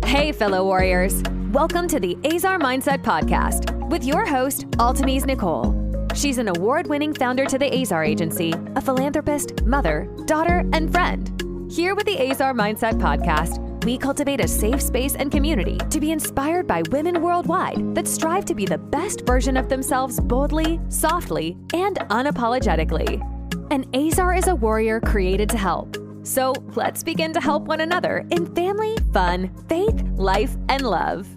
Hey, fellow warriors. Welcome to the Ezer Mindset Podcast with your host, Altimese Nichole. She's an award-winning founder to the Ezer Agency, a philanthropist, mother, daughter, and friend. Here with the Ezer Mindset Podcast, we cultivate a safe space and community to be inspired by women worldwide that strive to be the best version of themselves boldly, softly, and unapologetically. And Ezer is a warrior created to help. So let's begin to help one another in family, fun, faith, life, and love.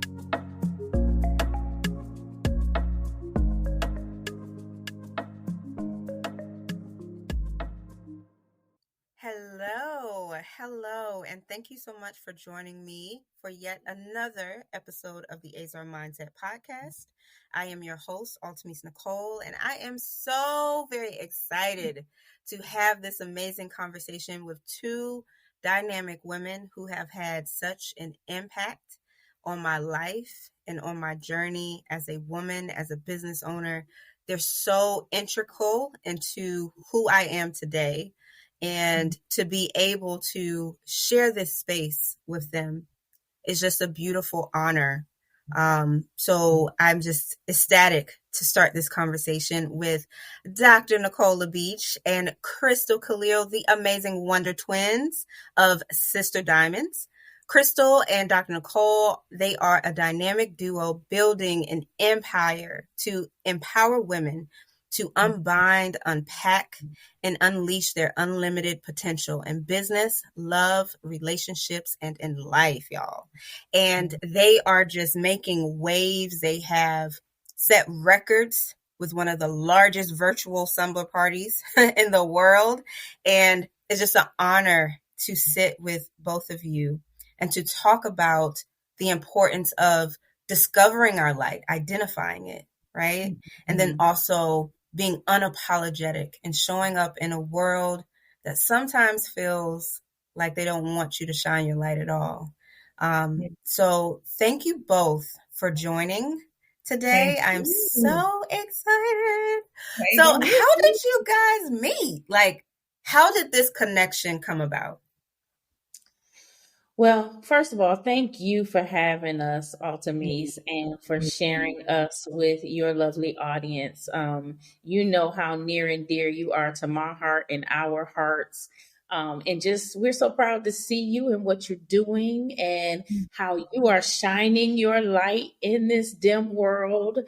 Hello, and thank you so much for joining me for yet another episode of the Ezer Mindset Podcast. I am your host, Altimese Nichole, and I am so very excited to have this amazing conversation with two dynamic women who have had such an impact on my life and on my journey as a woman, as a business owner. They're so integral into who I am today. And to be able to share this space with them is just a beautiful honor. So I'm just ecstatic to start this conversation with Dr. Nicole LaBeach and Crystal Khalil, the amazing Wonder Twins of Sister Diamonds. Crystal and Dr. Nicole, they are a dynamic duo building an empire to empower women to unbind, unpack, and unleash their unlimited potential in business, love, relationships, and in life, y'all. And they are just making waves. They have set records with one of the largest virtual slumber parties in the world. And it's just an honor to sit with both of you and to talk about the importance of discovering our light, identifying it, right? And then also being unapologetic and showing up in a world that sometimes feels like they don't want you to shine your light at all. So thank you both for joining today. I'm so excited. So how did you guys meet? Like, how did this connection come about? Well, first of all, thank you for having us, Altimese, and for sharing us with your lovely audience. You know how near and dear you are to my heart and our hearts. And just, we're so proud to see you and what you're doing and how you are shining your light in this dim world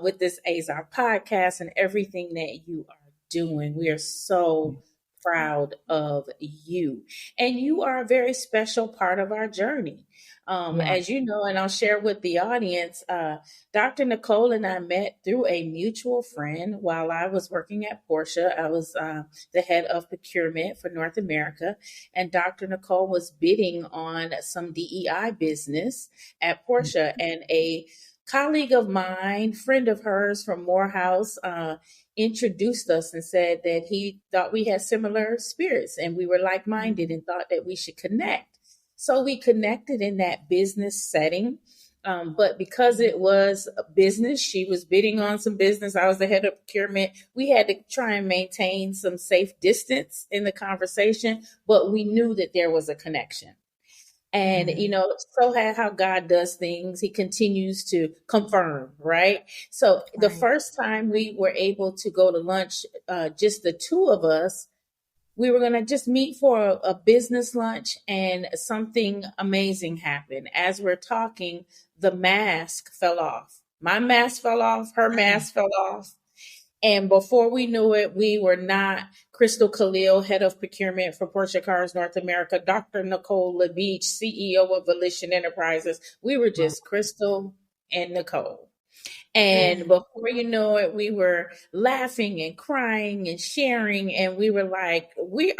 with this Ezer podcast and everything that you are doing. We are so proud of you. And you are a very special part of our journey. As you know, and I'll share with the audience, Dr. Nicole and I met through a mutual friend while I was working at Porsche. I was the head of procurement for North America, and Dr. Nicole was bidding on some DEI business at Porsche, and a colleague of mine, friend of hers from Morehouse, introduced us and said that he thought we had similar spirits and we were like-minded and thought that we should connect. So we connected in that business setting. But because it was a business, she was bidding on some business. I was the head of procurement. We had to try and maintain some safe distance in the conversation, but we knew that there was a connection. And, you know, so how God does things, he continues to confirm, right? So the first time we were able to go to lunch, just the two of us, we were going to just meet for a business lunch, and something amazing happened. As we're talking, the mask fell off. My mask fell off, her mask fell off. And before we knew it, we were not Crystal Khalil, head of procurement for Porsche Cars North America, Dr. Nicole LaBeach, CEO of Volition Enterprises. We were just Crystal and Nicole. And before you know it, we were laughing and crying and sharing. And we were like, we're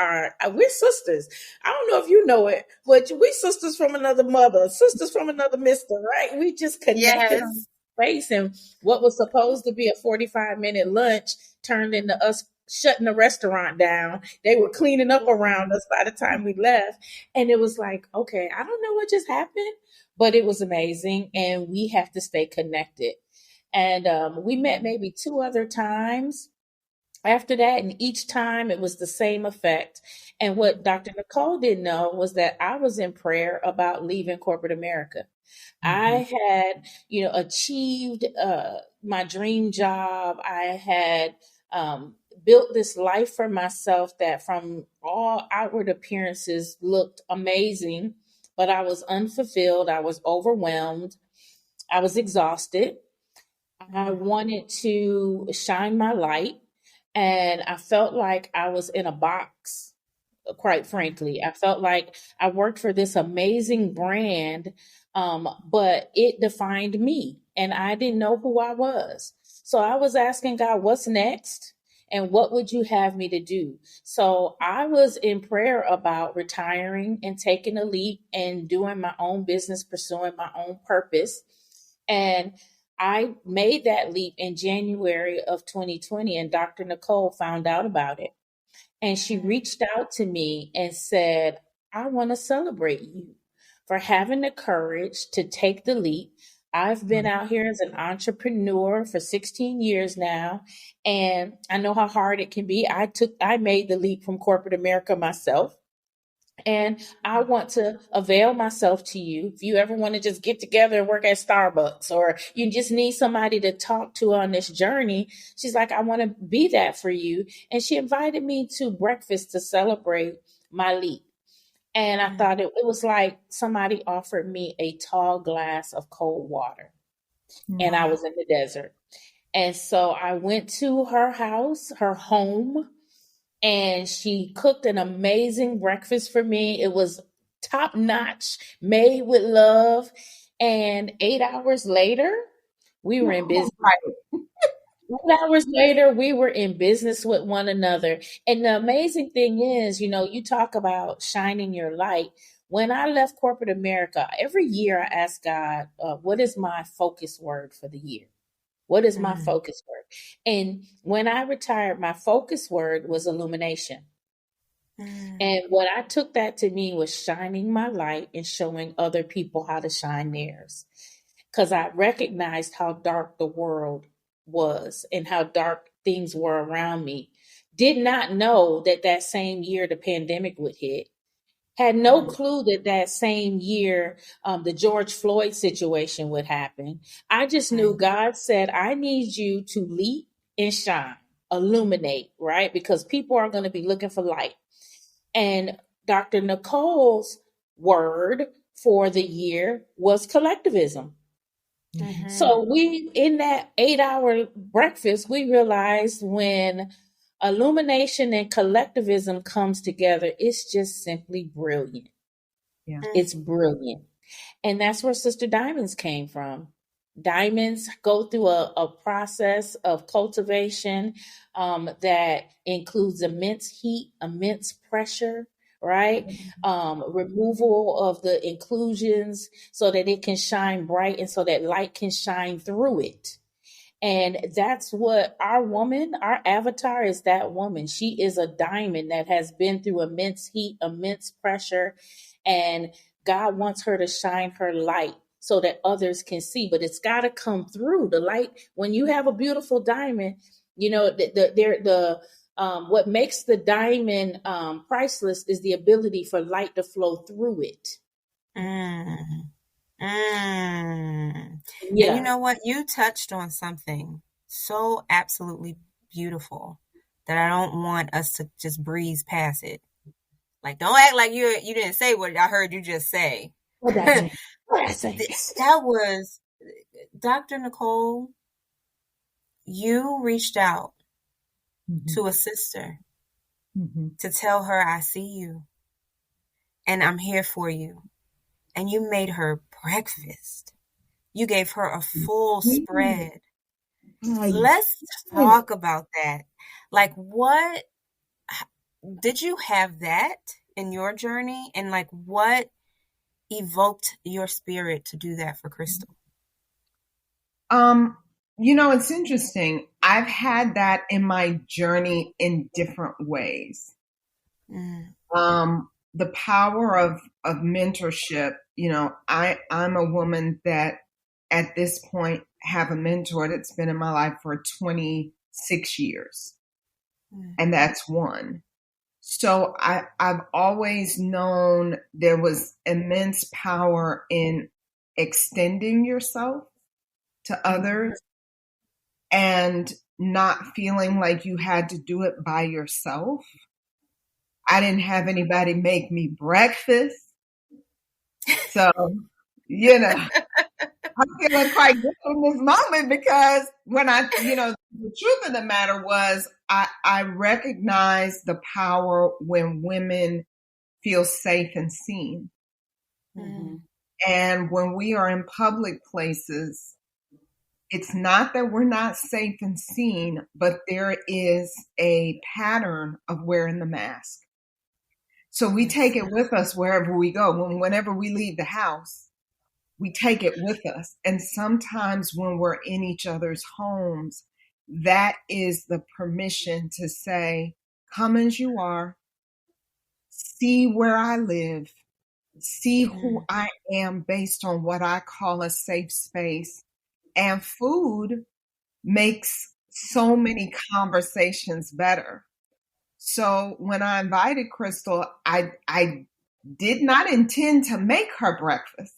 sisters. I don't know if you know it, but we sisters from another mother, sisters from another mister, right? We just connected on face, and what was supposed to be a 45-minute lunch turned into us shutting the restaurant down. They were cleaning up around us by the time we left. And it was like, okay, I don't know what just happened, but it was amazing. And we have to stay connected. And we met maybe 2 other times. after that, and each time it was the same effect. And what Dr. Nichole didn't know was that I was in prayer about leaving corporate America. I had, achieved my dream job. I had built this life for myself that from all outward appearances looked amazing, but I was unfulfilled. I was overwhelmed. I was exhausted. I wanted to shine my light, and I felt like I was in a box. Quite frankly, I felt like I worked for this amazing brand, but it defined me and I didn't know who I was. So I was asking God, what's next? And what would you have me to do? So I was in prayer about retiring and taking a leap and doing my own business, pursuing my own purpose. And I made that leap in January of 2020, and Dr. Nichole found out about it. And she reached out to me and said, I want to celebrate you for having the courage to take the leap. I've been out here as an entrepreneur for 16 years now, and I know how hard it can be. I made the leap from corporate America myself. And I want to avail myself to you. If you ever want to just get together and work at Starbucks, or you just need somebody to talk to on this journey, she's like, I want to be that for you. And she invited me to breakfast to celebrate my leap. And I thought it was like somebody offered me a tall glass of cold water. And I was in the desert. And so I went to her house, her home, and she cooked an amazing breakfast for me. It was top notch, made with love. And 8 hours later, we were in business. 8 hours later, we were in business with one another. And the amazing thing is, you talk about shining your light. When I left corporate America, every year I ask God, what is my focus word for the year? What is my focus word? And when I retired, my focus word was illumination. And what I took that to mean was shining my light and showing other people how to shine theirs. Because I recognized how dark the world was and how dark things were around me. Did not know that same year the pandemic would hit. Had no clue that same year the George Floyd situation would happen. I just knew God said, I need you to leap and shine, illuminate, right? Because people are going to be looking for light. And Dr. Nichole's word for the year was collectivism. So we, in that 8-hour breakfast, we realized when illumination and collectivism comes together, it's just simply brilliant. Yeah. It's brilliant. And that's where Sister Diamonds came from. Diamonds go through a process of cultivation that includes immense heat, immense pressure, right? Removal of the inclusions so that it can shine bright and so that light can shine through it. And that's what our avatar is, that woman. She is a diamond that has been through immense heat, immense pressure, and God wants her to shine her light so that others can see. But it's got to come through the light. When you have a beautiful diamond, what makes the diamond priceless is the ability for light to flow through it. Yeah. And you know what? You touched on something so absolutely beautiful that I don't want us to just breeze past it. Like, don't act like you didn't say what I heard you just say. That was Dr. Nichole. You reached out to a sister to tell her, I see you and I'm here for you. And you made her breakfast. You gave her a full spread. Let's talk about that. Like, what did you have that in your journey? And like, what evoked your spirit to do that for Crystal? It's interesting. I've had that in my journey in different ways. The power of mentorship, I'm a woman that at this point have a mentor that's been in my life for 26 years. and that's one. So I've always known there was immense power in extending yourself to others and not feeling like you had to do it by yourself. I didn't have anybody make me breakfast. So, I'm feeling quite good in this moment because when the truth of the matter was I recognize the power when women feel safe and seen. Mm-hmm. And when we are in public places, it's not that we're not safe and seen, but there is a pattern of wearing the mask. So we take it with us wherever we go. Whenever we leave the house, we take it with us. And sometimes when we're in each other's homes, that is the permission to say, come as you are, see where I live, see who I am based on what I call a safe space. And food makes so many conversations better. So when I invited Crystal, I did not intend to make her breakfast.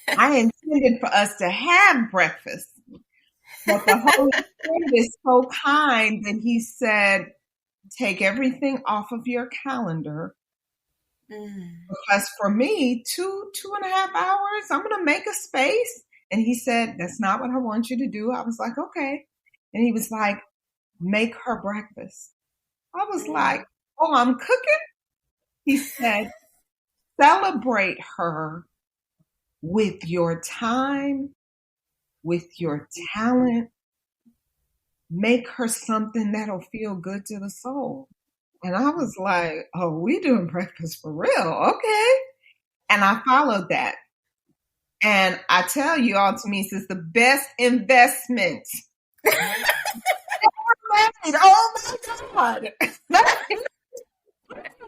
I intended for us to have breakfast. But the Holy Spirit is so kind that he said, take everything off of your calendar. Because for me, 2.5 hours, I'm going to make a space. And he said, that's not what I want you to do. I was like, okay. And he was like, make her breakfast. I was like, oh, I'm cooking? He said, celebrate her with your time, with your talent. Make her something that'll feel good to the soul. And I was like, oh, we doing breakfast for real. Okay. And I followed that. And I tell you, Altimese is the best investment. Oh my God. I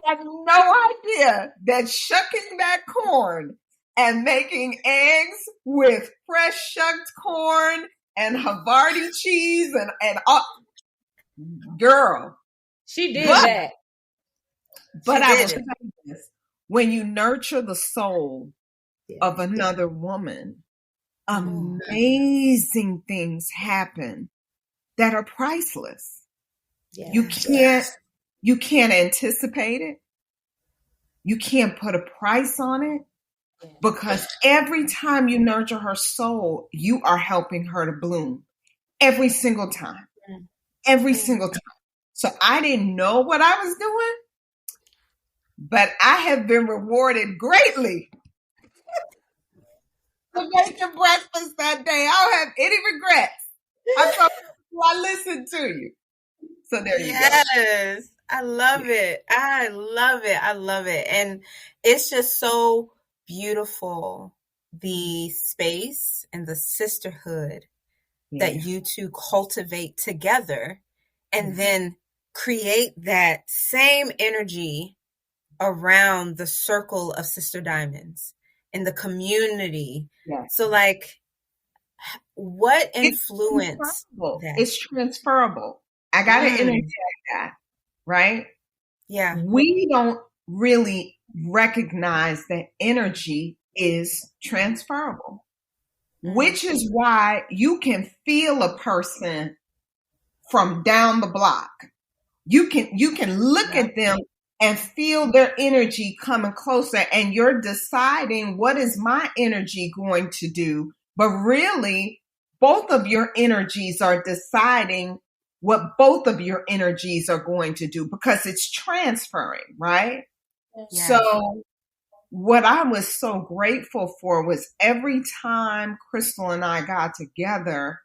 had no idea that shucking that corn and making eggs with fresh shucked corn and Havarti cheese and girl. She did that. But I will tell you this. When you nurture the soul of another woman, amazing things happen that are priceless. Yeah. You can't anticipate it. You can't put a price on it because every time you nurture her soul, you are helping her to bloom every single time. Every single time. So I didn't know what I was doing, but I have been rewarded greatly for making breakfast that day. I don't have any regrets. I listened to you. So there you go. Yes. I love it. I love it. I love it. And it's just so beautiful, the space and the sisterhood that you two cultivate together and then create that same energy around the circle of Sister Diamonds in the community. So like, what influenced that? It's transferable. I got to interject that, right? Yeah. We don't really recognize that energy is transferable, which is why you can feel a person from down the block. You can look at them and feel their energy coming closer, and you're deciding what is my energy going to do. But really, both of your energies are deciding what both of your energies are going to do because it's transferring, right? Yes. So what I was so grateful for was every time Crystal and I got together,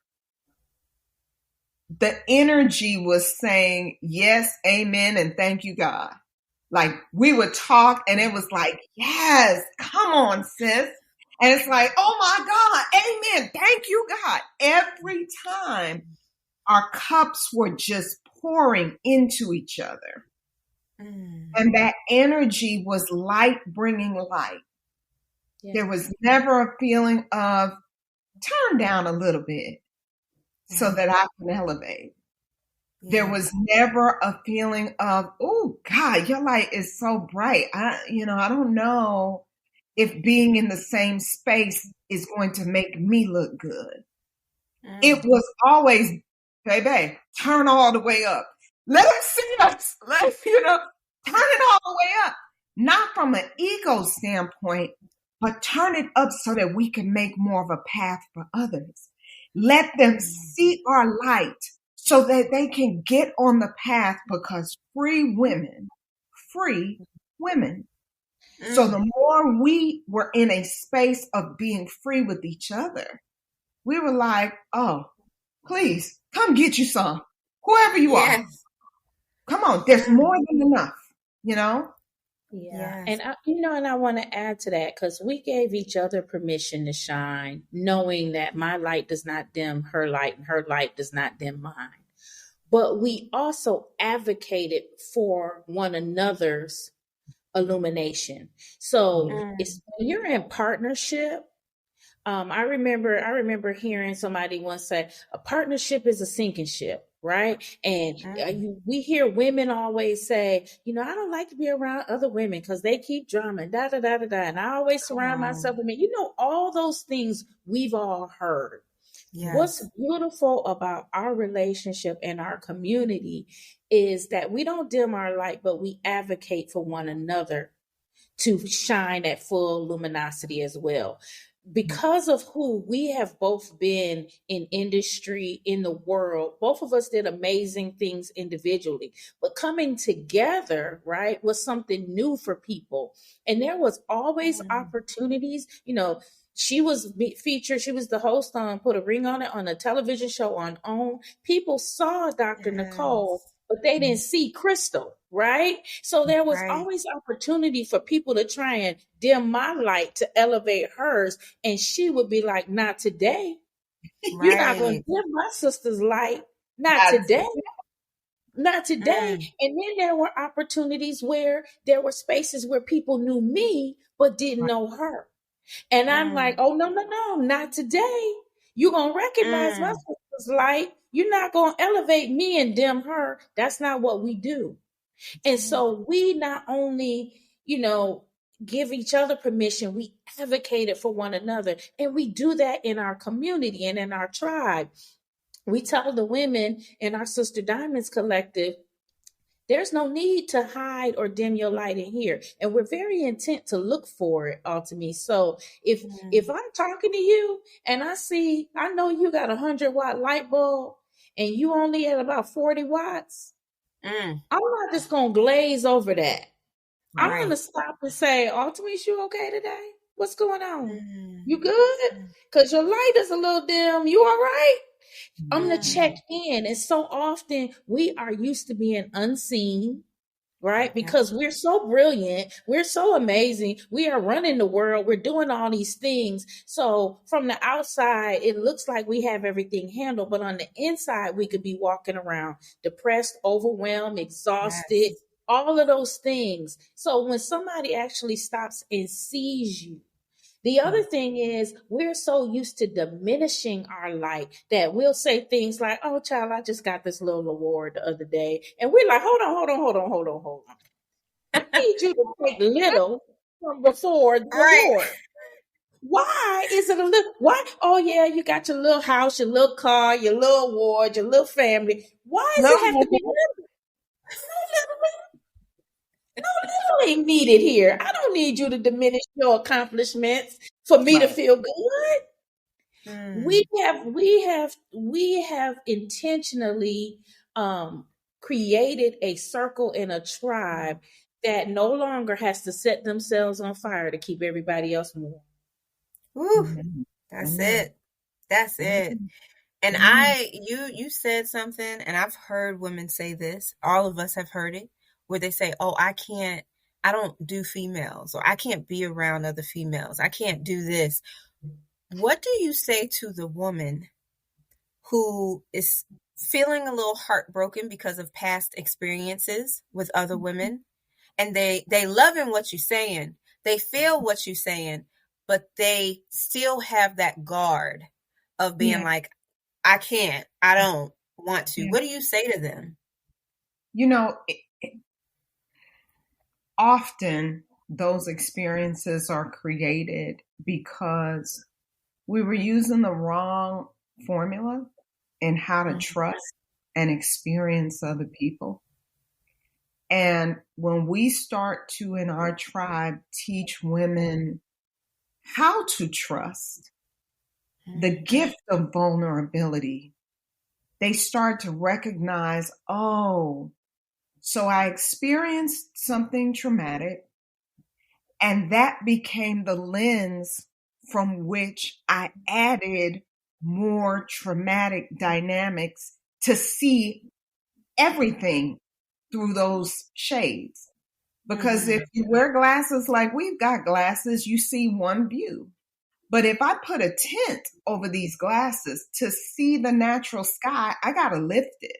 the energy was saying, yes, amen, and thank you, God. Like we would talk and it was like, yes, come on, sis. And it's like, oh my God, amen, thank you, God. Every time our cups were just pouring into each other. And that energy was light bringing light. Yeah. There was never a feeling of turn down a little bit so that I can elevate. There was never a feeling of, oh God, your light is so bright. I don't know if being in the same space is going to make me look good. It was always, baby, turn all the way up. Let us see us. Let's, turn it all the way up. Not from an ego standpoint, but turn it up so that we can make more of a path for others. Let them see our light so that they can get on the path, because free women. So the more we were in a space of being free with each other, we were like, oh, please come get you some, whoever you are. Come on, there's more than enough, Yeah. And I want to add to that, because we gave each other permission to shine, knowing that my light does not dim her light and her light does not dim mine. But we also advocated for one another's illumination. So it's when you're in partnership. I remember hearing somebody once say, a partnership is a sinking ship, right? And we hear women always say, I don't like to be around other women because they keep drumming, da, da, da, da, da. And I always surround myself with men. All those things we've all heard. Yes. What's beautiful about our relationship and our community is that we don't dim our light, but we advocate for one another to shine at full luminosity as well. Because of who we have both been in industry, in the world, both of us did amazing things individually, but coming together, right, was something new for people. And there was always opportunities. She was featured. She was the host on Put a Ring on It on a television show on OWN. People saw Dr. Nicole, but they didn't see Crystal, right? So there was always opportunity for people to try and dim my light to elevate hers. And she would be like, not today. You're not going to dim my sister's light. Not today. Not today. And then there were opportunities where there were spaces where people knew me, but didn't know her. And I'm like, oh, no, not today. You're going to recognize my sister's light. You're not going to elevate me and dim her. That's not what we do. And so we not only, give each other permission, we advocated for one another. And we do that in our community and in our tribe. We tell the women in our Sister Diamonds Collective, there's no need to hide or dim your light in here. And we're very intent to look for it, Altimese. So if I'm talking to you and I know you got 100-watt light bulb and you only at about 40 watts, I'm not just going to glaze over that. I'm going to stop and say, Altimese, you okay today? What's going on? You good? Because your light is a little dim. You all right? I'm going to check in. And so often we are used to being unseen, right? Because we're so brilliant. We're so amazing. We are running the world. We're doing all these things. So from the outside, it looks like we have everything handled. But on the inside, we could be walking around depressed, overwhelmed, exhausted, all of those things. So when somebody actually stops and sees you, the other thing is we're so used to diminishing our light that we'll say things like, oh, child, I just got this little award the other day. And we're like, hold on. I need you to take little from before the award. Why is it a little? Why? Oh, yeah, you got your little house, your little car, your little award, your little family. Why does it have to be little? No little ain't needed here. I don't need you to diminish your accomplishments for me to feel good. We have intentionally created a circle and a tribe that no longer has to set themselves on fire to keep everybody else warm. That's it. And you said something, and I've heard women say this. All of us have heard it, where they say, oh, I don't do females, or I can't be around other females. I can't do this. What do you say to the woman who is feeling a little heartbroken because of past experiences with other women, and they loving what you're saying, they feel what you're saying, but they still have that guard of being like, I don't want to. What do you say to them? You know, often those experiences are created because we were using the wrong formula in how to trust and experience other people. And when we start to, in our tribe, teach women how to trust, the gift of vulnerability, they start to recognize, oh, so I experienced something traumatic, and that became the lens from which I added more traumatic dynamics to see everything through those shades. Because if you wear glasses like we've got glasses, you see one view. But if I put a tint over these glasses to see the natural sky, I got to lift it.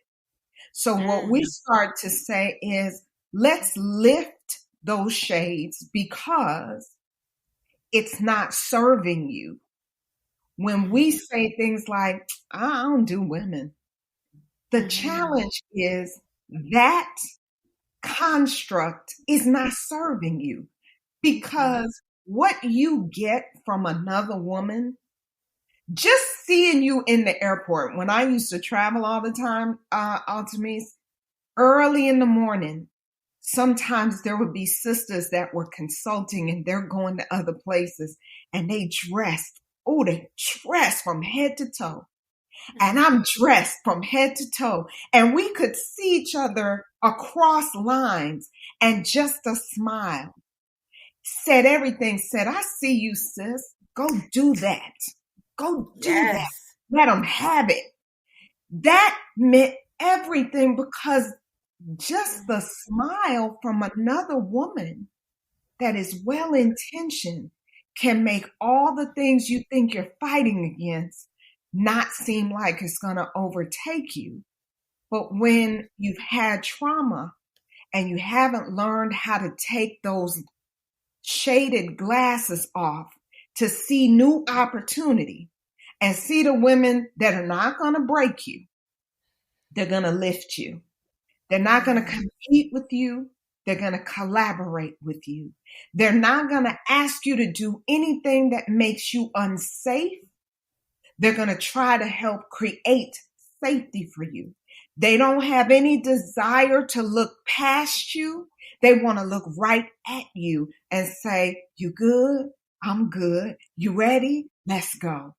So what we start to say is, let's lift those shades because it's not serving you. When we say things like, I don't do women, the challenge is that construct is not serving you, because what you get from another woman, just seeing you in the airport, when I used to travel all the time, Altimese, early in the morning, sometimes there would be sisters that were consulting and they're going to other places and they dressed from head to toe. And I'm dressed from head to toe. And we could see each other across lines, and just a smile said everything. Said, I see you, sis. Go do that. Go do that. Let them have it. That meant everything, because just the smile from another woman that is well-intentioned can make all the things you think you're fighting against not seem like it's going to overtake you. But when you've had trauma and you haven't learned how to take those shaded glasses off to see new opportunity and see the women that are not going to break you, they're going to lift you. They're not going to compete with you. They're going to collaborate with you. They're not going to ask you to do anything that makes you unsafe. They're going to try to help create safety for you. They don't have any desire to look past you. They want to look right at you and say, you good? I'm good. You ready? Let's go.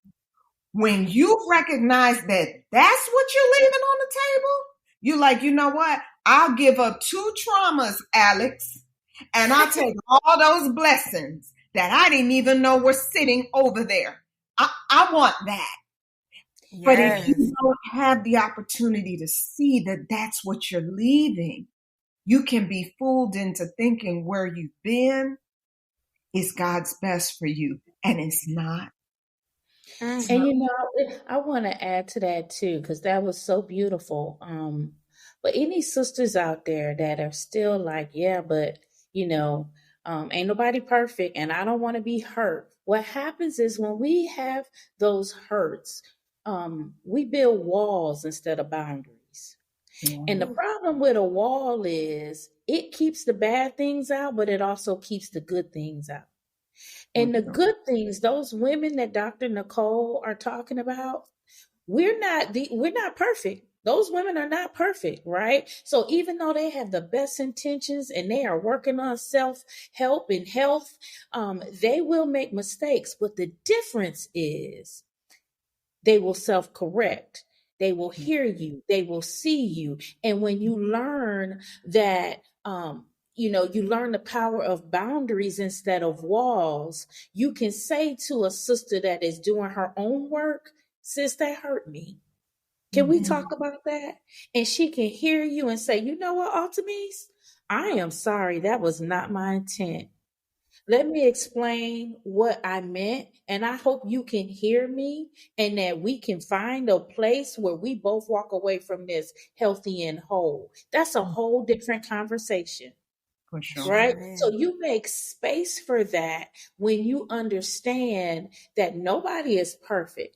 When you recognize that that's what you're leaving on the table, you're like, you know what? I'll give up 2 traumas, Alex, and I'll take all those blessings that I didn't even know were sitting over there. I want that. Yes. But if you don't have the opportunity to see that that's what you're leaving, you can be fooled into thinking where you've been is God's best for you, and it's not. And I want to add to that too, because that was so beautiful. But any sisters out there that are still like, yeah, but ain't nobody perfect and I don't want to be hurt. What happens is when we have those hurts, we build walls instead of boundaries. Mm-hmm. And the problem with a wall is it keeps the bad things out, but it also keeps the good things out. And the good things, those women that Dr. Nichole are talking about, we're not perfect. Those women are not perfect, right? So even though they have the best intentions and they are working on self-help and health, they will make mistakes. But the difference is they will self-correct. They will hear you. They will see you. And when you learn that, you learn the power of boundaries instead of walls, you can say to a sister that is doing her own work, sis, that hurt me. Can we talk about that? And she can hear you and say, you know what, Altimese? I am sorry. That was not my intent. Let me explain what I meant. And I hope you can hear me and that we can find a place where we both walk away from this healthy and whole. That's a whole different conversation. For sure. Right? Amen. So you make space for that when you understand that nobody is perfect.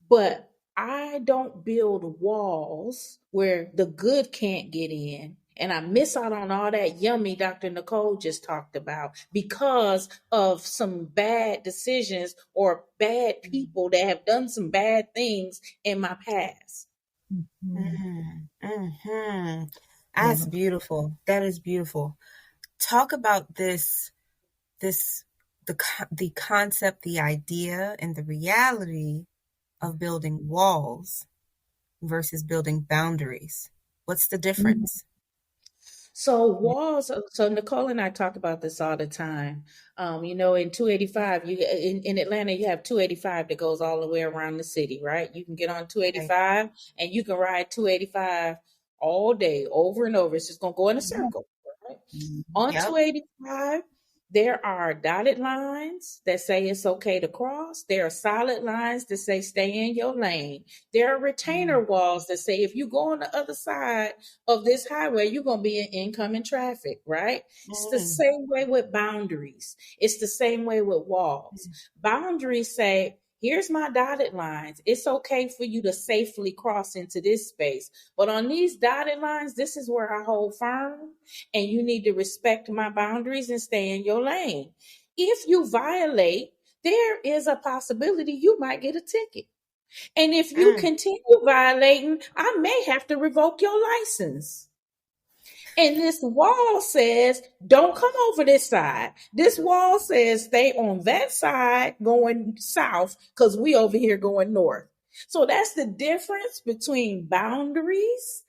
But I don't build walls where the good can't get in. And I miss out on all that yummy Dr. Nichole just talked about because of some bad decisions or bad people that have done some bad things in my past. That's beautiful. That is beautiful. Talk about the concept, the idea, and the reality of building walls versus building boundaries. What's the difference? So walls. So Nicole and I talk about this all the time. In 285, in Atlanta, you have 285 that goes all the way around the city, right? You can get on 285 and you can ride 285 all day, over and over. It's just gonna go in a circle, right? On 285, there are dotted lines that say it's okay to cross. There are solid lines that say stay in your lane. There are retainer walls that say if you go on the other side of this highway, you're going to be in incoming traffic, right? It's the same way with boundaries. It's the same way with walls. Boundaries say, here's my dotted lines. It's okay for you to safely cross into this space. But on these dotted lines, this is where I hold firm, and you need to respect my boundaries and stay in your lane. If you violate, there is a possibility you might get a ticket. And if you continue violating, I may have to revoke your license. And this wall says, don't come over this side. This wall says, stay on that side going south because we over here going north. So that's the difference between boundaries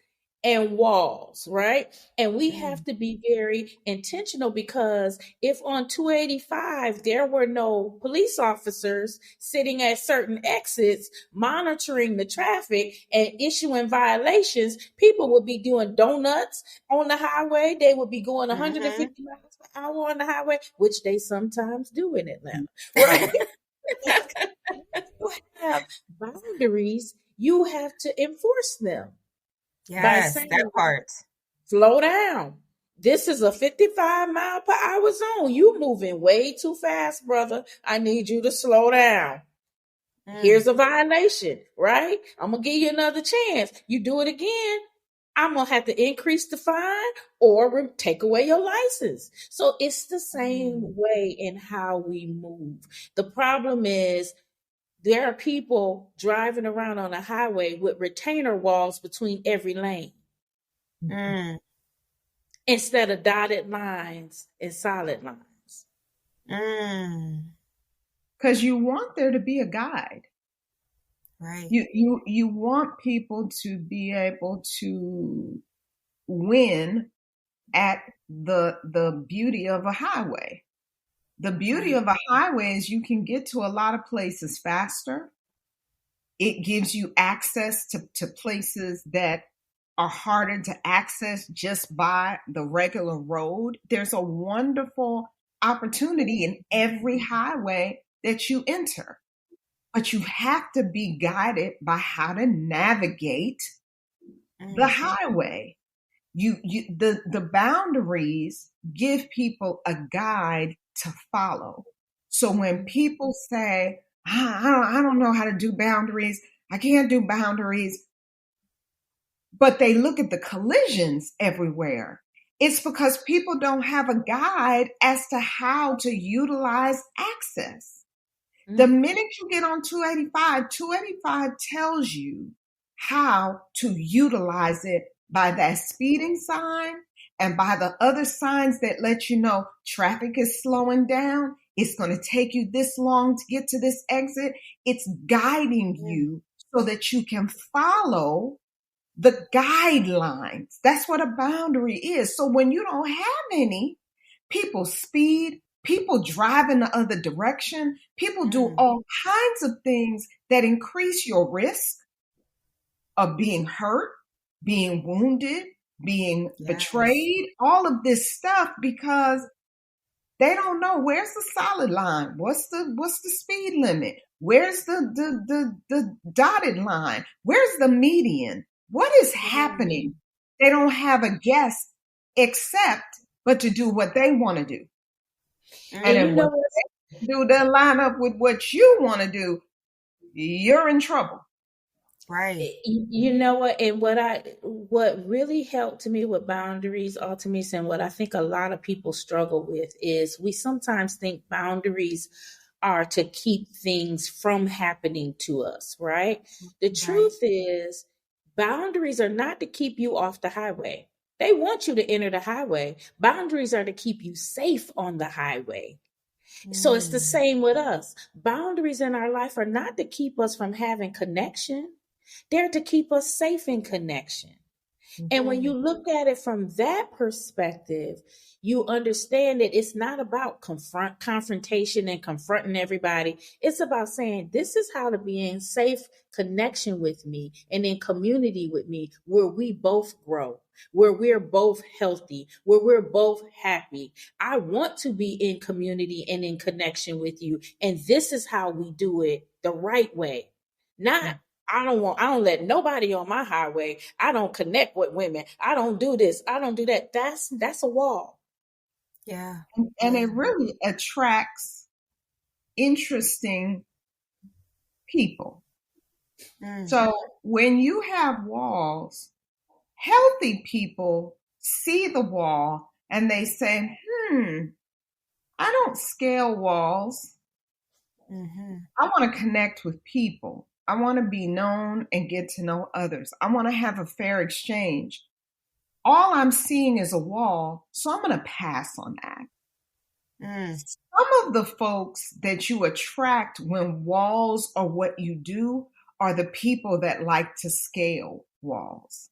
and walls, right? And we have to be very intentional, because if on 285 there were no police officers sitting at certain exits monitoring the traffic and issuing violations, people would be doing donuts on the highway. They would be going 150 miles per hour on the highway, which they sometimes do in Atlanta, right? You have boundaries, you have to enforce them. Yes, that part. Slow down. This is a 55 mile per hour zone. You moving way too fast, brother. I need you to slow down. Here's a violation, right? I'm going to give you another chance. You do it again, I'm going to have to increase the fine or take away your license. So it's the same way in how we move. The problem is, there are people driving around on a highway with retainer walls between every lane instead of dotted lines and solid lines. Because you want there to be a guide. Right. You want people to be able to win at the beauty of a highway. The beauty of a highway is you can get to a lot of places faster. It gives you access to places that are harder to access just by the regular road. There's a wonderful opportunity in every highway that you enter, but you have to be guided by how to navigate the highway. The boundaries give people a guide to follow. So when people say, I don't know how to do boundaries, I can't do boundaries, but they look at the collisions everywhere, it's because people don't have a guide as to how to utilize access. The minute you get on 285 tells you how to utilize it by that speeding sign and by the other signs that let you know traffic is slowing down. It's going to take you this long to get to this exit. It's guiding you so that you can follow the guidelines. That's what a boundary is. So when you don't have any, people speed, people drive in the other direction, people do all kinds of things that increase your risk of being hurt, being wounded, being betrayed, all of this stuff, because they don't know where's the solid line, what's the speed limit, where's the dotted line, where's the median, what is happening. They don't have a guess except but to do what they want to do. And if what they do doesn't line up with what you want to do, you're in trouble. Right. You know what? And what really helped me with boundaries, ultimately, and what I think a lot of people struggle with is we sometimes think boundaries are to keep things from happening to us, right? The truth is, boundaries are not to keep you off the highway. They want you to enter the highway. Boundaries are to keep you safe on the highway. So it's the same with us. Boundaries in our life are not to keep us from having connection. They're to keep us safe in connection. And when you look at it from that perspective, you understand that it's not about confrontation and confronting everybody. It's about saying, this is how to be in safe connection with me and in community with me, where we both grow, where we're both healthy, where we're both happy. I want to be in community and in connection with you. And this is how we do it the right way. Not, I don't let nobody on my highway. I don't connect with women. I don't do this. I don't do that. That's a wall. Yeah. And it really attracts interesting people. So when you have walls, healthy people see the wall and they say, I don't scale walls. I want to connect with people. I want to be known and get to know others. I want to have a fair exchange. All I'm seeing is a wall, so I'm going to pass on that. Some of the folks that you attract when walls are what you do are the people that like to scale walls.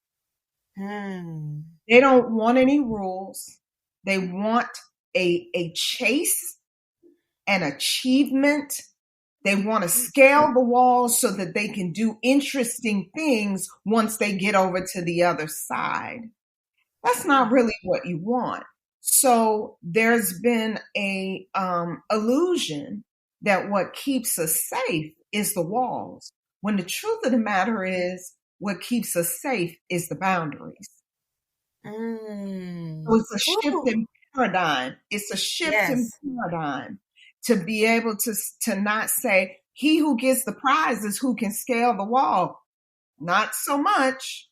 They don't want any rules. They want a chase, an achievement. They want to scale the walls so that they can do interesting things once they get over to the other side. That's not really what you want. So there's been a illusion that what keeps us safe is the walls, when the truth of the matter is what keeps us safe is the boundaries. So it's a shift in paradigm. It's a shift in paradigm to be able to not say, he who gets the prize is who can scale the wall. Not so much.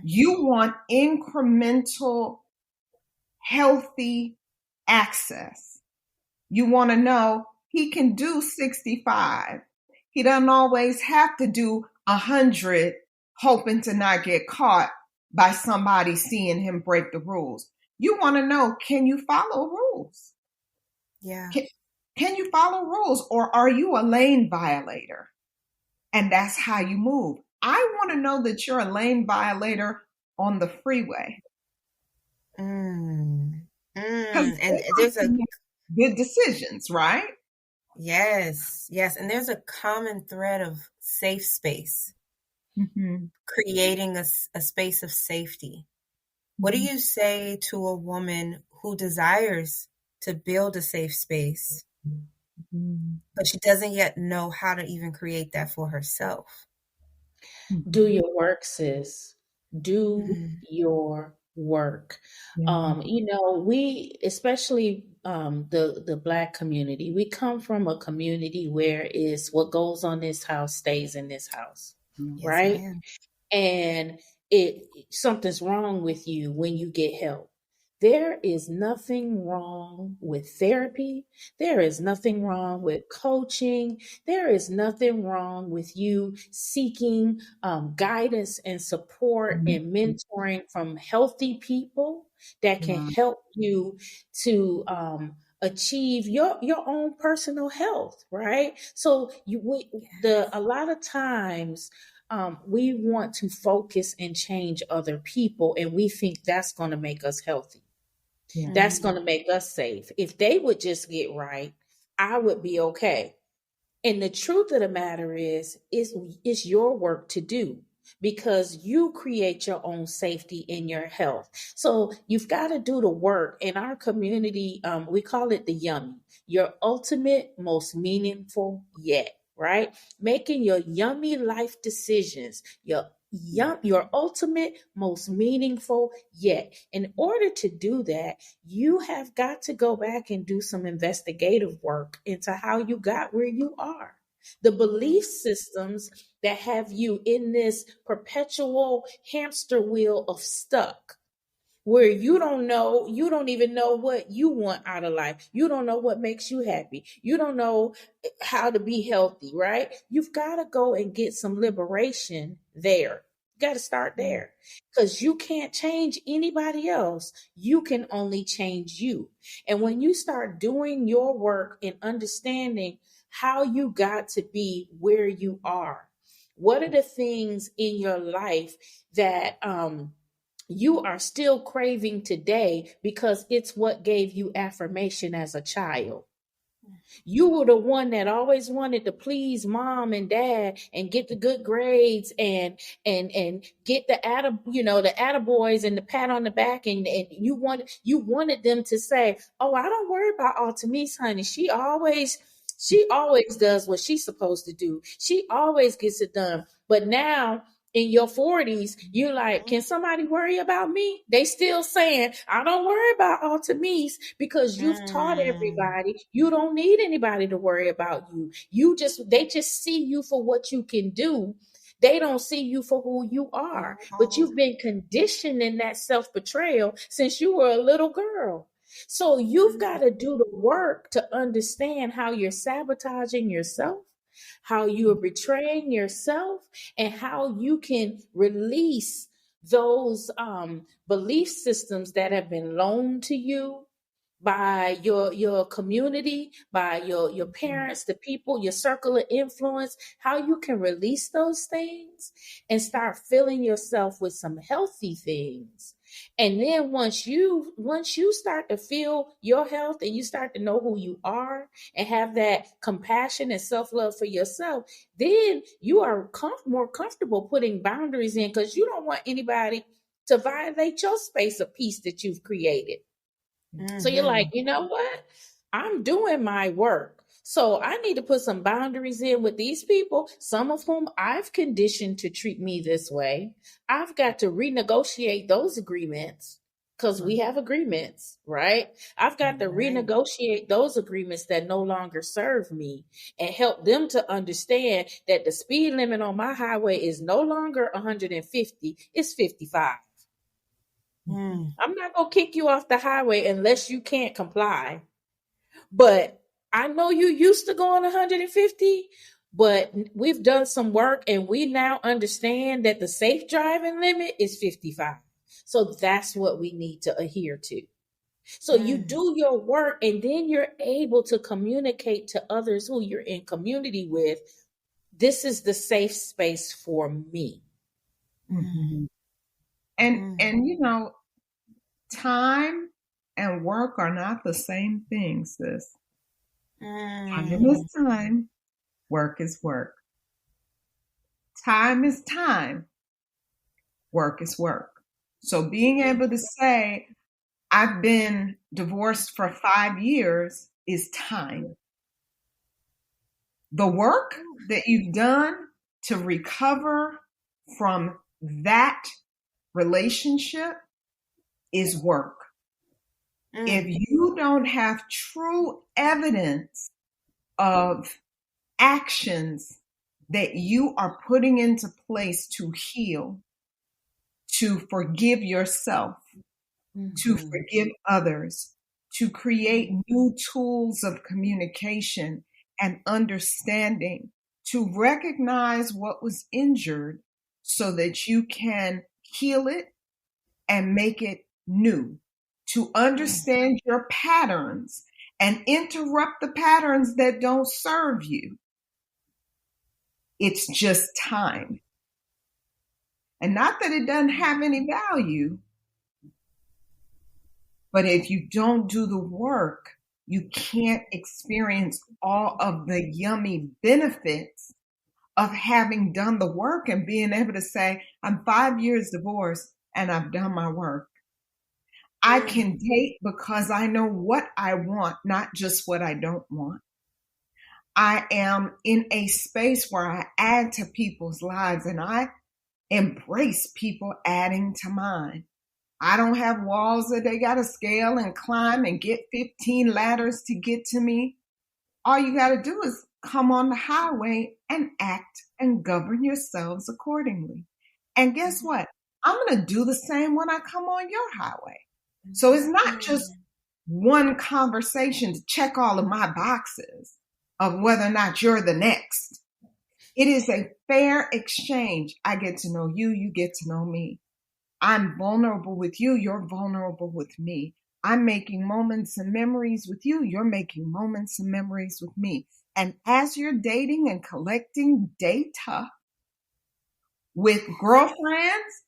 You want incremental, healthy access. You want to know he can do 65. He doesn't always have to do 100, hoping to not get caught by somebody seeing him break the rules. You want to know, can you follow rules? Yeah. Can you follow rules, or are you a lane violator? And that's how you move. I want to know that you're a lane violator on the freeway. And there's good decisions, right? Yes. And there's a common thread of safe space, creating a space of safety. What do you say to a woman who desires to build a safe space, but she doesn't yet know how to even create that for herself? Do your work, sis. Do your work. We, especially the Black community, we come from a community where is what goes on this house stays in this house, right? And something's wrong with you when you get help. There is nothing wrong with therapy. There is nothing wrong with coaching. There is nothing wrong with you seeking guidance and support and mentoring from healthy people that can help you to achieve your own personal health, right? So a lot of times we want to focus and change other people, and we think that's going to make us healthy. That's going to make us safe. If they would just get right, I would be okay. And the truth of the matter is it's your work to do, because you create your own safety in your health. So you've got to do the work. In our community, we call it the yummy, your ultimate, most meaningful yet, right? Making your yummy life decisions, your ultimate, most meaningful yet. In order to do that, you have got to go back and do some investigative work into how you got where you are. The belief systems that have you in this perpetual hamster wheel of stuck, where you don't even know what you want out of life. You don't know what makes you happy. You don't know how to be healthy, right? You've got to go and get some liberation there. You got to start there, because you can't change anybody else. You can only change you. And when you start doing your work and understanding how you got to be where you are, what are the things in your life that you are still craving today because it's what gave you affirmation as a child. You were the one that always wanted to please mom and dad and get the good grades and get the the attaboys and the pat on the back, and you wanted them to say, "Oh, I don't worry about Altimese, honey. She always does what she's supposed to do. She always gets it done." But now in your 40s, you're like, can somebody worry about me? They still saying, I don't worry about Altimese, because you've taught everybody you don't need anybody to worry about you. They just see you for what you can do. They don't see you for who you are. But you've been conditioned in that self-betrayal since you were a little girl. So you've got to do the work to understand how you're sabotaging yourself, how you are betraying yourself, and how you can release those belief systems that have been loaned to you by your community, by your parents, the people, your circle of influence, how you can release those things and start filling yourself with some healthy things. And then once you start to feel your health and you start to know who you are and have that compassion and self-love for yourself, then you are more comfortable putting boundaries in, because you don't want anybody to violate your space of peace that you've created. Mm-hmm. So you're like, you know what? I'm doing my work. So I need to put some boundaries in with these people, some of whom I've conditioned to treat me this way. I've got to renegotiate those agreements, because we have agreements, right? I've got to renegotiate those agreements that no longer serve me and help them to understand that the speed limit on my highway is no longer 150, it's 55. I'm not going to kick you off the highway unless you can't comply. But I know you used to going 150, but we've done some work and we now understand that the safe driving limit is 55. So that's what we need to adhere to. So you do your work, and then you're able to communicate to others who you're in community with. This is the safe space for me. Mm-hmm. And time and work are not the same thing, sis. Time is time. Work is work. Time is time. Work is work. So being able to say, I've been divorced for 5 years is time. The work that you've done to recover from that relationship is work. If you don't have true evidence of actions that you are putting into place to heal, to forgive yourself, to forgive others, to create new tools of communication and understanding, to recognize what was injured so that you can heal it and make it new, to understand your patterns and interrupt the patterns that don't serve you. It's just time. And not that it doesn't have any value, but if you don't do the work, you can't experience all of the yummy benefits of having done the work and being able to say, I'm 5 years divorced and I've done my work. I can date because I know what I want, not just what I don't want. I am in a space where I add to people's lives and I embrace people adding to mine. I don't have walls that they got to scale and climb and get 15 ladders to get to me. All you got to do is come on the highway and act and govern yourselves accordingly. And guess what? I'm going to do the same when I come on your highway. So it's not just one conversation to check all of my boxes of whether or not you're the next. It is a fair exchange. I get to know you, you get to know me. I'm vulnerable with you, you're vulnerable with me. I'm making moments and memories with you, you're making moments and memories with me. And as you're dating and collecting data with girlfriends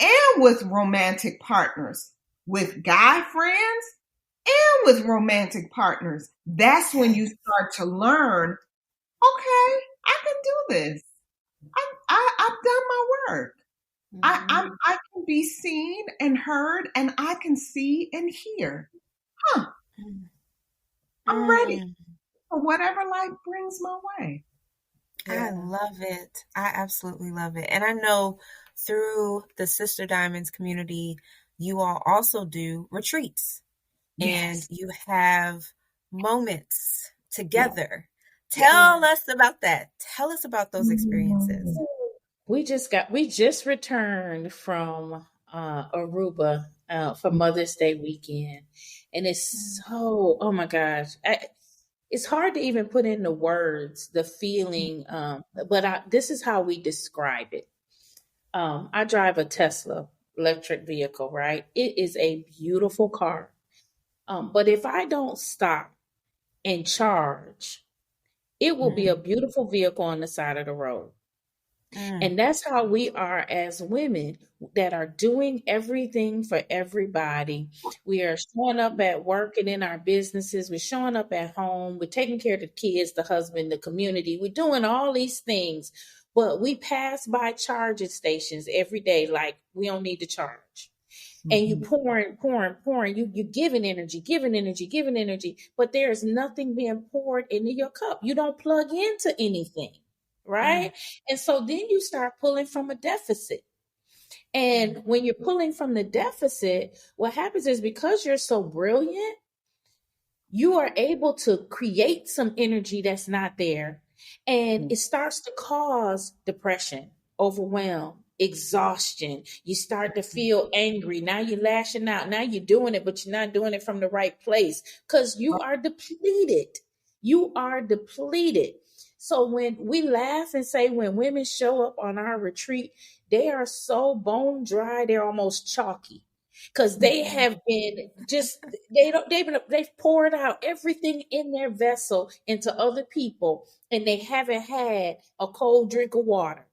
and with romantic partners, with guy friends and with romantic partners, that's when you start to learn, okay, I can do this. I've done my work. I can be seen and heard, and I can see and hear. I'm ready for whatever life brings my way. I love it. I absolutely love it. And I know through the Sister Diamonds community, you all also do retreats. Yes. And you have moments together. Tell us about that. Tell us about those experiences. We just returned from Aruba for Mother's Day weekend, and it's so, oh my gosh, it's hard to even put into words the feeling, but this is how we describe it. I drive a Tesla electric vehicle, right? It is a beautiful car, but if I don't stop and charge, it will be a beautiful vehicle on the side of the road. And that's how we are as women that are doing everything for everybody. We are showing up at work and in our businesses. We're showing up at home. We're taking care of the kids, the husband, the community. We're doing all these things, but we pass by charging stations every day like we don't need to charge. And you pouring. You giving energy, but there's nothing being poured into your cup. You don't plug into anything. Right. And so then you start pulling from a deficit. And when you're pulling from the deficit, what happens is because you're so brilliant, you are able to create some energy that's not there. And it starts to cause depression, overwhelm, exhaustion. You start to feel angry. Now you're lashing out. Now you're doing it, but you're not doing it from the right place because you are depleted. You are depleted. So when we laugh and say when women show up on our retreat, they are so bone dry, they're almost chalky because they have been they've poured out everything in their vessel into other people and they haven't had a cold drink of water.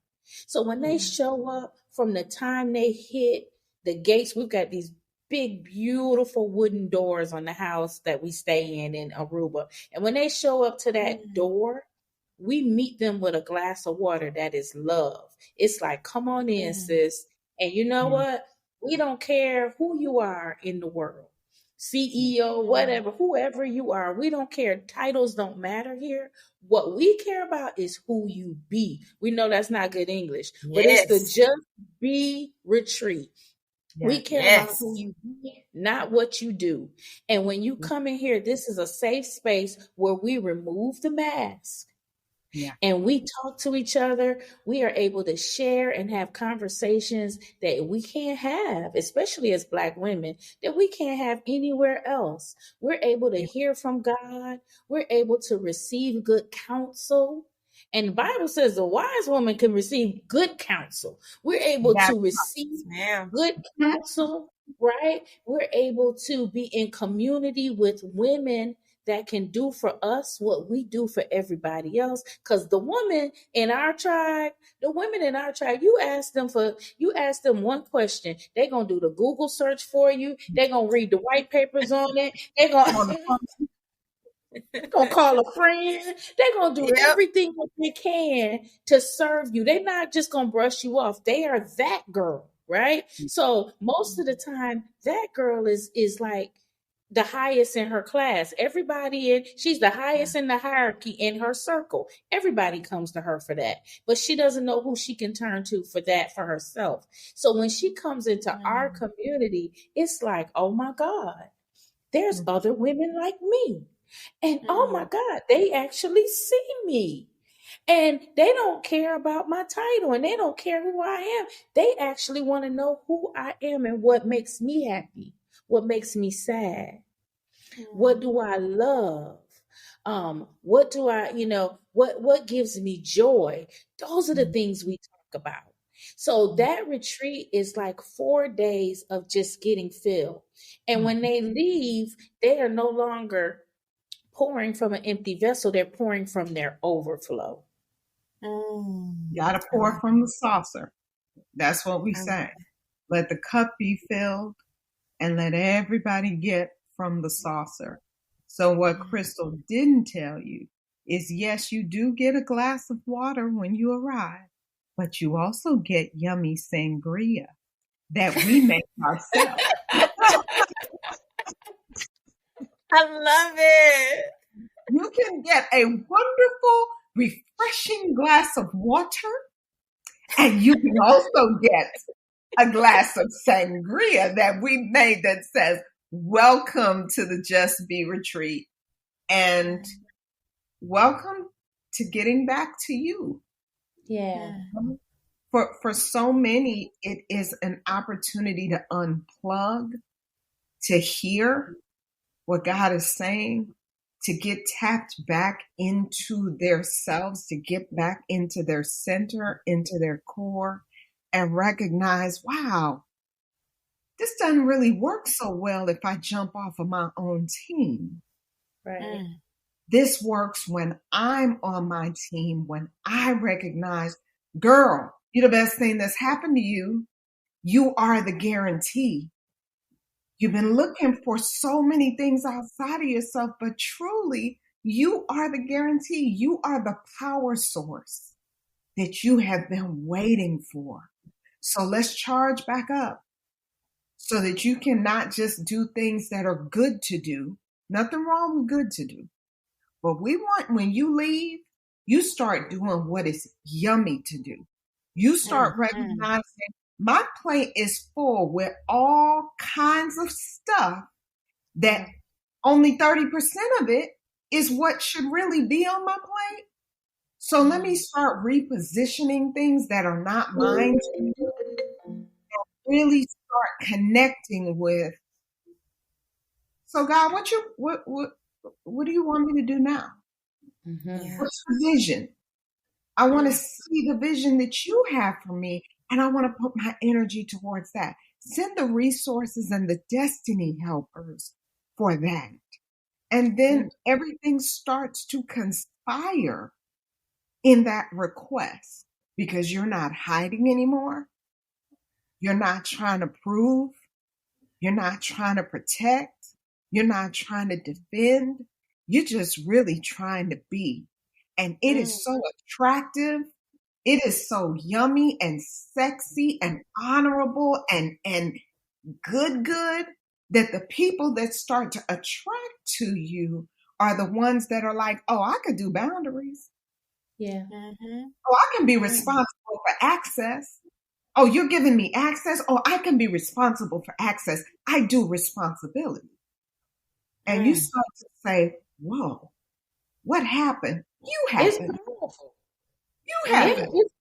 So when they show up, from the time they hit the gates, we've got these big, beautiful wooden doors on the house that we stay in Aruba. And when they show up to that door, we meet them with a glass of water that is love. It's like, come on in, sis. And you know what? We don't care who you are in the world. CEO, whatever, whoever you are. We don't care. Titles don't matter here. What we care about is who you be. We know that's not good English, but it's the Just Be retreat. We care about who you be, not what you do. And when you come in here, this is a safe space where we remove the mask. And we talk to each other. We are able to share and have conversations that we can't have, especially as Black women, that we can't have anywhere else. We're able to hear from God. We're able to receive good counsel. And the Bible says a wise woman can receive good counsel. We're able to receive good counsel, right? We're able to be in community with women that can do for us what we do for everybody else. Because the women in our tribe, you ask them one question, they're gonna do the Google search for you, they're gonna read the white papers on it, they're gonna call a friend, they're gonna do everything that they can to serve you. They're not just gonna brush you off, they are that girl, right? So most of the time, that girl is like the highest in her class. She's the highest in the hierarchy in her circle. Everybody comes to her for that, but she doesn't know who she can turn to for that for herself. So when she comes into our community, it's like, oh my God, there's other women like me. And oh my God, they actually see me. And they don't care about my title and they don't care who I am. They actually want to know who I am and what makes me happy, what makes me sad. What do I love? What do I, what gives me joy? Those are the things we talk about. So that retreat is like 4 days of just getting filled. And when they leave, they are no longer pouring from an empty vessel. They're pouring from their overflow. You gotta pour from the saucer. That's what we say. Let the cup be filled and let everybody get from the saucer. So what Crystal didn't tell you is, yes, you do get a glass of water when you arrive, but you also get yummy sangria that we make ourselves. I love it. You can get a wonderful, refreshing glass of water, and you can also get a glass of sangria that we made that says, welcome to the Just Be Retreat, and welcome to getting back to you. Yeah. For so many, it is an opportunity to unplug, to hear what God is saying, to get tapped back into their selves, to get back into their center, into their core, and recognize, wow, this doesn't really work so well if I jump off of my own team. Right. This works when I'm on my team, when I recognize, girl, you're the best thing that's happened to you. You are the guarantee. You've been looking for so many things outside of yourself, but truly, you are the guarantee. You are the power source that you have been waiting for. So let's charge back up so that you can not just do things that are good to do. Nothing wrong with good to do. But we want, when you leave, you start doing what is yummy to do. You start recognizing, my plate is full with all kinds of stuff that only 30% of it is what should really be on my plate. So let me start repositioning things that are not mine to do, and really start connecting with, so God, what do you want me to do now? What's the vision? I want to see the vision that you have for me, and I want to put my energy towards that. Send the resources and the destiny helpers for that. And then everything starts to conspire in that request, because you're not hiding anymore. You're not trying to prove. You're not trying to protect. You're not trying to defend. You're just really trying to be. And it is so attractive. It is so yummy and sexy and honorable and good that the people that start to attract to you are the ones that are like, oh, I could do boundaries. Yeah. Oh, I can be responsible for access. Oh, you're giving me access. Oh, I can be responsible for access. I do responsibility. And you start to say, whoa, what happened? You happened. It's powerful. You happened. It's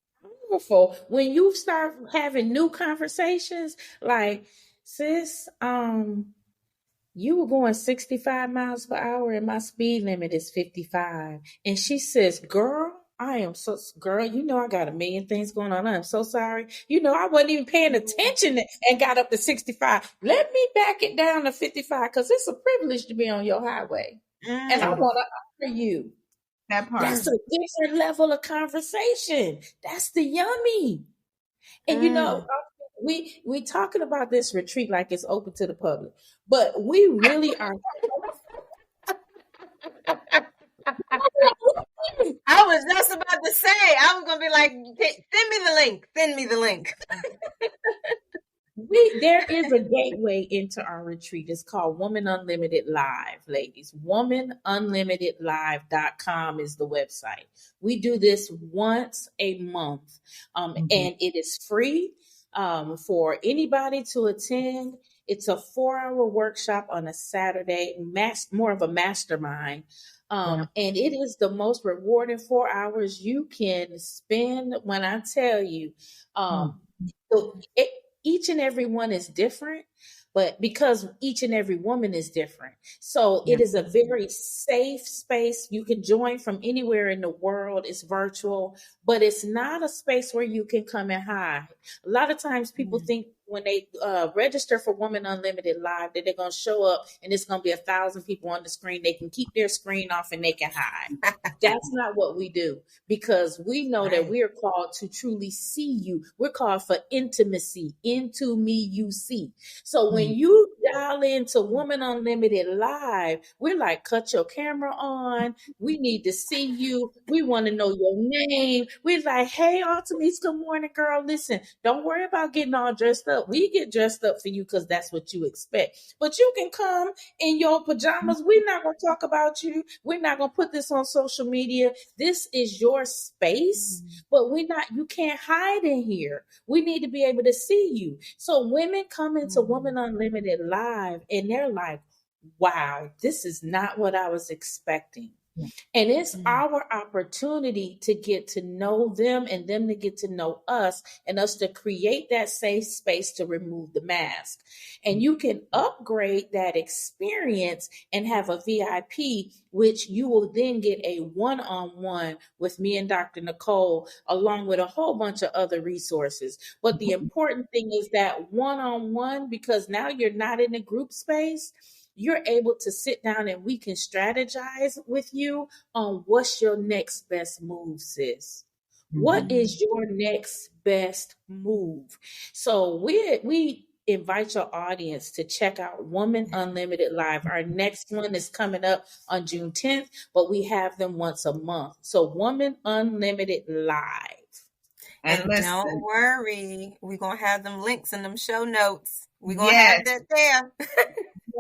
powerful. When you start having new conversations, like, sis, you were going 65 miles per hour and my speed limit is 55. And she says, girl, you know, I got a million things going on. I'm so sorry. You know, I wasn't even paying attention and got up to 65. Let me back it down to 55 because it's a privilege to be on your highway. And I want to honor you. That part. That's a different level of conversation. That's the yummy. And you know, we talking about this retreat like it's open to the public, but we really are. I was just about to say, I was going to be like, send me the link. There is a gateway into our retreat. It's called Woman Unlimited Live, ladies. WomanUnlimitedLive.com is the website. We do this once a month, and it is free for anybody to attend. It's a 4-hour workshop on a Saturday, more of a mastermind. And it is the most rewarding 4 hours you can spend. When I tell you, each and every one is different, but because each and every woman is different. So it is a very safe space. You can join from anywhere in the world. It's virtual, but it's not a space where you can come and hide. A lot of times people think when they register for Woman Unlimited Live that they're going to show up and it's going to be 1,000 people on the screen. They can keep their screen off and they can hide. That's not what we do, because we know that we are called to truly see you. We're called for intimacy. Into me, you see. So when you dial into Woman Unlimited Live, we're like, cut your camera on. We need to see you. We want to know your name. We're like, hey, Altimese, good morning, girl. Listen, don't worry about getting all dressed up. We get dressed up for you because that's what you expect. But you can come in your pajamas. We're not going to talk about you. We're not going to put this on social media. This is your space, but you can't hide in here. We need to be able to see you. So women come into Woman Unlimited Live and they're like, wow, this is not what I was expecting. And it's our opportunity to get to know them and them to get to know us, and us to create that safe space to remove the mask. And you can upgrade that experience and have a VIP, which you will then get a one-on-one with me and Dr. Nicole, along with a whole bunch of other resources. But the important thing is that one-on-one, because now you're not in a group space, you're able to sit down and we can strategize with you on what's your next best move, sis. What is your next best move? So we invite your audience to check out Woman Unlimited Live. Our next one is coming up on June 10th, but we have them once a month. So Woman Unlimited Live. And don't worry, we're going to have them links in them show notes. We're going to have that there.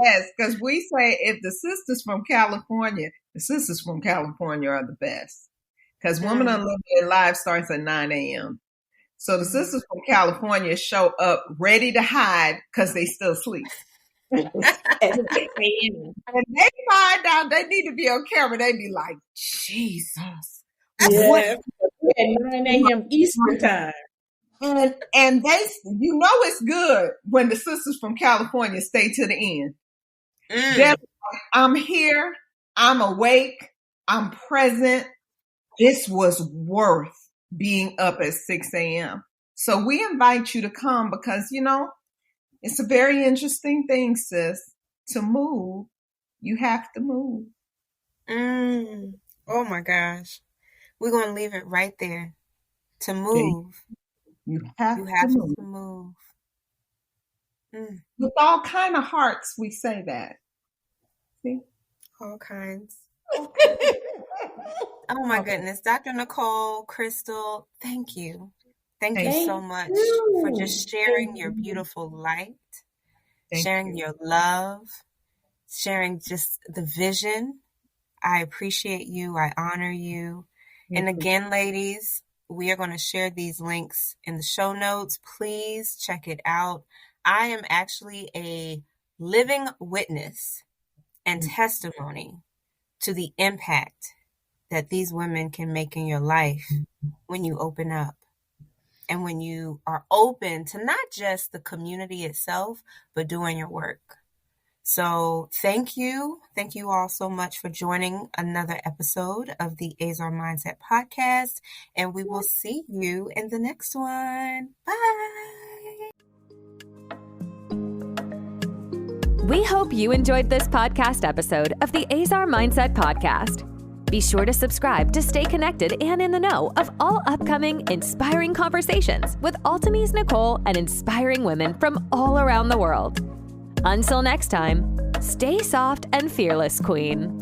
Yes, because we say if the sisters from California are the best. Because Woman Unlimited Live starts at 9 a.m. So the sisters from California show up ready to hide because they still sleep. And they find out they need to be on camera. They be like, Jesus. Yeah. At 9 a.m. Eastern time. And they, it's good when the sisters from California stay to the end. They're like, I'm here, I'm awake, I'm present. This was worth being up at 6 a.m. So we invite you to come because, it's a very interesting thing, sis. To move, you have to move. Oh my gosh. We're going to leave it right there. To move. You have to move. With all kind of hearts, we say that. See? All kinds. Oh my goodness. Dr. Nicole, Crystal, thank you. Thank you so much for just sharing your beautiful light, sharing your love, sharing just the vision. I appreciate you. I honor you. And again, ladies, we are going to share these links in the show notes. Please check it out. I am actually a living witness and testimony to the impact that these women can make in your life when you open up and when you are open to not just the community itself, but doing your work. So thank you. Thank you all so much for joining another episode of the Ezer Mindset Podcast. And we will see you in the next one. Bye. We hope you enjoyed this podcast episode of the Ezer Mindset Podcast. Be sure to subscribe to stay connected and in the know of all upcoming inspiring conversations with Altimese Nichole and inspiring women from all around the world. Until next time, stay soft and fearless, Queen.